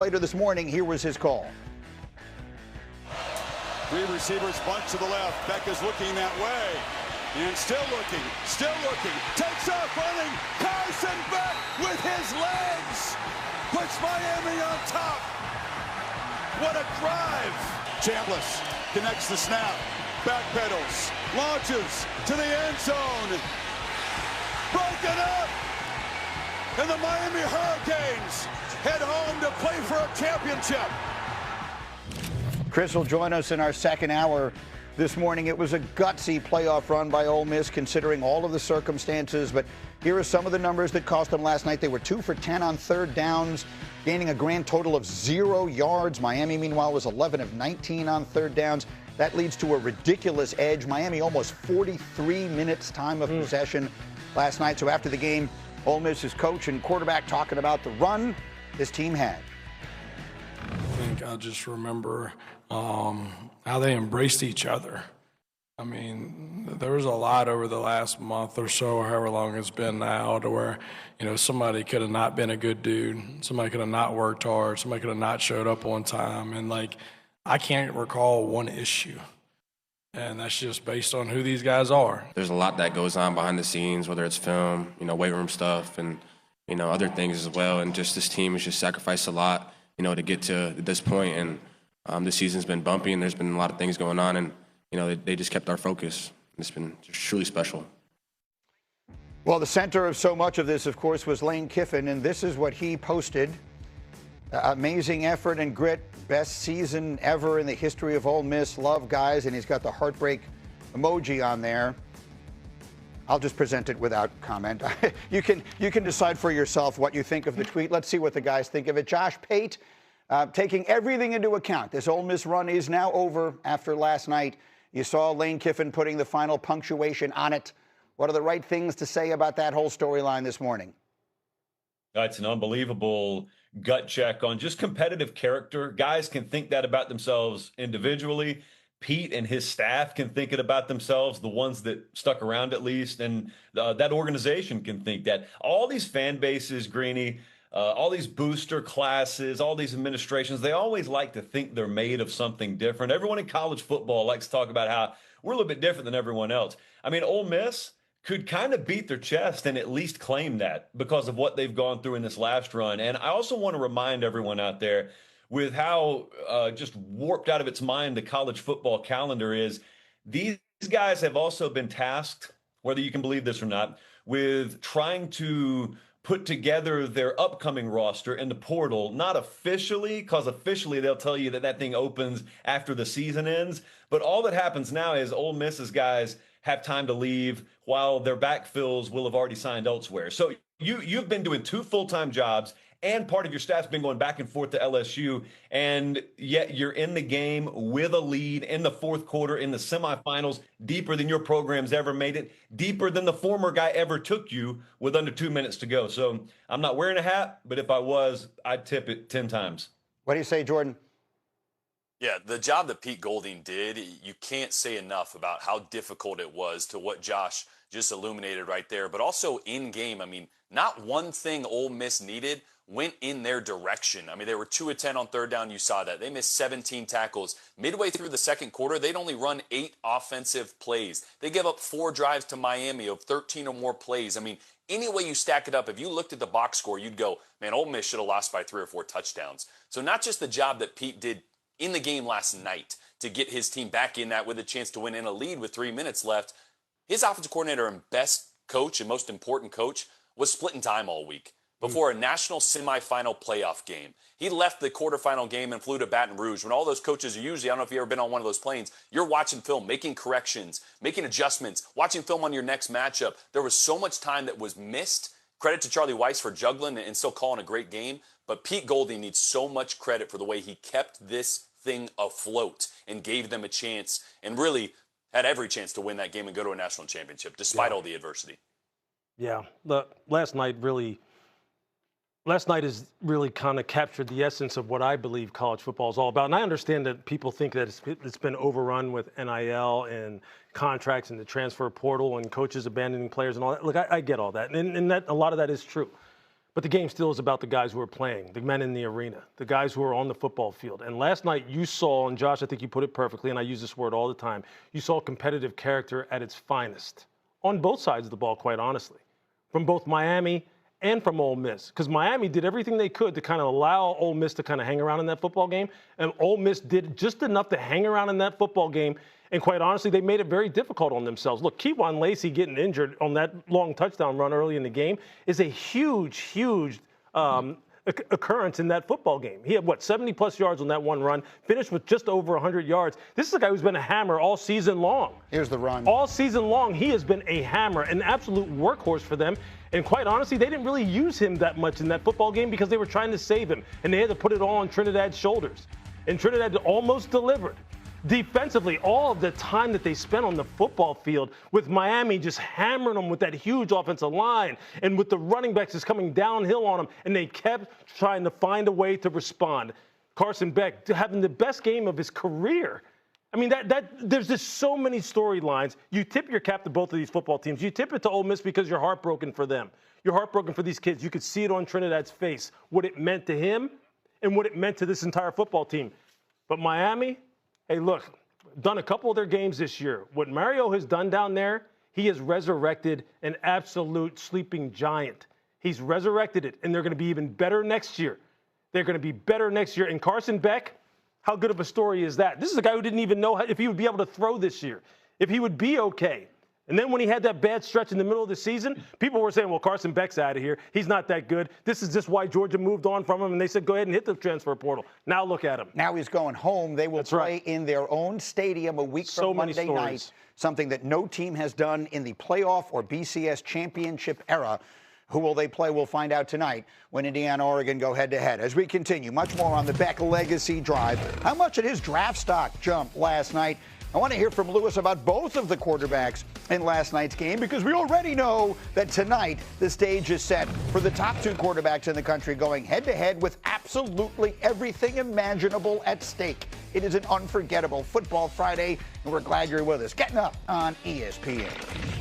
Later this morning, here was his call. Three receivers bunch to the left. Beck is looking that way. And still looking. Takes off running. Carson Beck with his legs. Puts Miami on top. What a drive. Chambliss connects the snap. Backpedals. Launches to the end zone. Broken up. And the Miami Hurricanes head home to play for a championship. Chris will join us in our second hour this morning. It was a gutsy playoff run by Ole Miss considering all of the circumstances, but here are some of the numbers that cost them last night. They were 2 for 10 on third downs, gaining a grand total of 0 yards. Miami, meanwhile, was 11 of 19 on third downs. That leads to a ridiculous edge. Miami almost 43 minutes time of possession last night. So after the game, Ole Miss's coach and quarterback talking about the run his team had. I think I just remember how they embraced each other. I mean, there was a lot over the last month or so, or however long it's been now, to where, somebody could have not been a good dude. Somebody could have not worked hard. Somebody could have not showed up on time. And, I can't recall one issue. And that's just based on who these guys are. There's a lot that goes on behind the scenes, whether it's film, weight room stuff, and, other things as well. And just this team has just sacrificed a lot, to get to this point. And this season's been bumpy, and there's been a lot of things going on. And, they just kept our focus. It's been just truly special. Well, the center of so much of this, of course, was Lane Kiffin, and this is what he posted. Amazing effort and grit. Best season ever in the history of Ole Miss. Love, guys. And he's got the heartbreak emoji on there. I'll just present it without comment. You can decide for yourself what you think of the tweet. Let's see what the guys think of it. Josh Pate, taking everything into account, this Ole Miss run is now over after last night. You saw Lane Kiffin putting the final punctuation on it. What are the right things to say about that whole storyline this morning? It's an unbelievable gut check on just competitive character. Guys can think that about themselves individually. Pete and his staff can think it about themselves, the ones that stuck around at least, and that organization can think that. All these fan bases, Greeny, all these booster classes, all these administrations, they always like to think they're made of something different. Everyone in college football likes to talk about how we're a little bit different than everyone else. I mean, Ole Miss could kind of beat their chest and at least claim that because of what they've gone through in this last run. And I also want to remind everyone out there, with how just warped out of its mind the college football calendar is, these guys have also been tasked, whether you can believe this or not, with trying to put together their upcoming roster in the portal, not officially, because officially they'll tell you that that thing opens after the season ends. But all that happens now is Ole Miss's guys have time to leave while their backfills will have already signed elsewhere. So you've been doing 2 full-time jobs, and part of your staff's been going back and forth to LSU, and yet you're in the game with a lead in the fourth quarter in the semifinals, deeper than your program's ever made it, deeper than the former guy ever took you with under 2 minutes to go. So I'm not wearing a hat, but if I was, I'd tip it 10 times. What do you say, Jordan? Yeah, the job that Pete Golding did, you can't say enough about how difficult it was, to what Josh just illuminated right there. But also in game, I mean, not one thing Ole Miss needed went in their direction. I mean, they were 2 of 10 on third down. You saw that. They missed 17 tackles. Midway through the second quarter, they'd only run 8 offensive plays. They gave up 4 drives to Miami of 13 or more plays. I mean, any way you stack it up, if you looked at the box score, you'd go, man, Ole Miss should have lost by 3 or 4 touchdowns. So not just the job that Pete did in the game last night to get his team back in that with a chance to win in a lead with 3 minutes left, his offensive coordinator and best coach and most important coach was splitting time all week before a national semifinal playoff game. He left the quarterfinal game and flew to Baton Rouge when all those coaches are usually, I don't know if you've ever been on one of those planes, you're watching film, making corrections, making adjustments, watching film on your next matchup. There was so much time that was missed. Credit to Charlie Weiss for juggling and still calling a great game. But Pete Golding needs so much credit for the way he kept this thing afloat and gave them a chance and really had every chance to win that game and go to a national championship despite all the adversity. Yeah, last night has really kind of captured the essence of what I believe college football is all about. And I understand that people think that it's been overrun with NIL and contracts and the transfer portal and coaches abandoning players and all that. Look, I get all that. And that a lot of that is true. But the game still is about the guys who are playing, the men in the arena, the guys who are on the football field. And last night you saw, and Josh, I think you put it perfectly, and I use this word all the time, you saw competitive character at its finest on both sides of the ball, quite honestly, from both Miami and from Ole Miss. Because Miami did everything they could to kind of allow Ole Miss to kind of hang around in that football game. And Ole Miss did just enough to hang around in that football game. And quite honestly, they made it very difficult on themselves. Look, Keywan Lacey getting injured on that long touchdown run early in the game is a huge occurrence in that football game. He had, 70-plus yards on that one run, finished with just over 100 yards. This is a guy who's been a hammer all season long. Here's the run. All season long, he has been a hammer, an absolute workhorse for them. And quite honestly, they didn't really use him that much in that football game because they were trying to save him, and they had to put it all on Trinidad's shoulders. And Trinidad almost delivered. Defensively, all of the time that they spent on the football field with Miami just hammering them with that huge offensive line and with the running backs just coming downhill on them, and they kept trying to find a way to respond. Carson Beck having the best game of his career. I mean, there's just so many storylines. You tip your cap to both of these football teams. You tip it to Ole Miss because you're heartbroken for them. You're heartbroken for these kids. You could see it on Trinidad's face, what it meant to him and what it meant to this entire football team. But Miami, hey, look, done a couple of their games this year. What Mario has done down there, he has resurrected an absolute sleeping giant. He's resurrected it, and they're going to be even better next year. They're going to be better next year. And Carson Beck, how good of a story is that? This is a guy who didn't even know if he would be able to throw this year, if he would be okay. And then when he had that bad stretch in the middle of the season, people were saying, well, Carson Beck's out of here. He's not that good. This is just why Georgia moved on from him. And they said, go ahead and hit the transfer portal. Now look at him. Now he's going home. They will play in their own stadium a week from Monday night, something that no team has done in the playoff or BCS championship era. Who will they play? We'll find out tonight when Indiana, Oregon go head-to-head. As we continue, much more on the Beck Legacy Drive. How much did his draft stock jump last night? I want to hear from Lewis about both of the quarterbacks in last night's game because we already know that tonight the stage is set for the top two quarterbacks in the country going head-to-head with absolutely everything imaginable at stake. It is an unforgettable Football Friday, and we're glad you're with us. Getting up on ESPN.